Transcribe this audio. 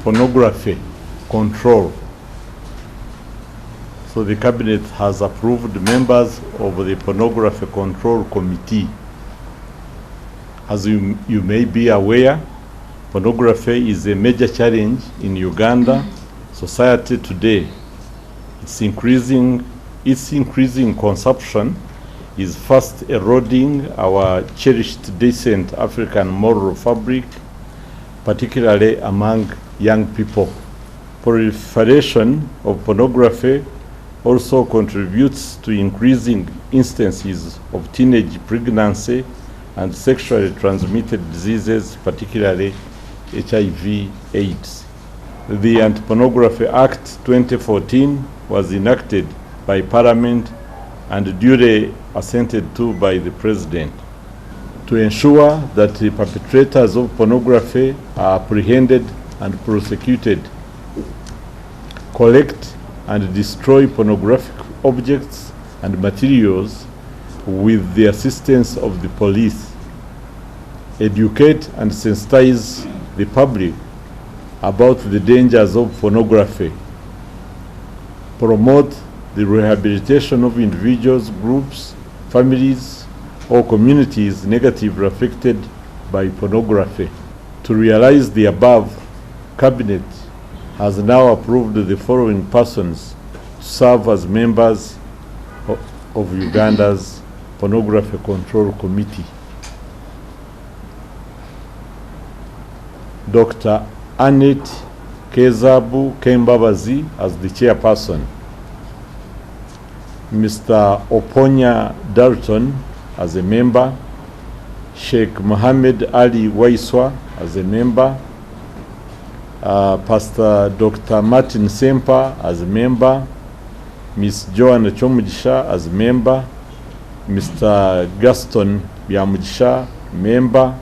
pornography control. So the Cabinet has approved members of the Pornography Control Committee. As you may be aware, pornography is a major challenge in Uganda society today. Its increasing consumption is fast eroding our cherished, decent African moral fabric, particularly among young people. Proliferation of pornography also contributes to increasing instances of teenage pregnancy and sexually transmitted diseases, particularly HIV/AIDS. The Anti-Pornography Act 2014 was enacted by Parliament and duly assented to by the President to ensure that the perpetrators of pornography are apprehended and prosecuted, collect and destroy pornographic objects and materials with the assistance of the police, educate and sensitize the public about the dangers of pornography, promote the rehabilitation of individuals, groups, families, or communities negatively affected by pornography. To realize the above, Cabinet has now approved the following persons to serve as members of Uganda's Pornography Control Committee. Dr. Annette Kezabu Kembabazi as the chairperson, Mr. Oponya Dalton as a member, Sheikh Mohammed Ali Waiswa as a member, Pastor Dr. Martin Sempa as a member, Ms. Joanna Chomujisha as a member, Mr. Gaston Byamujisha, member,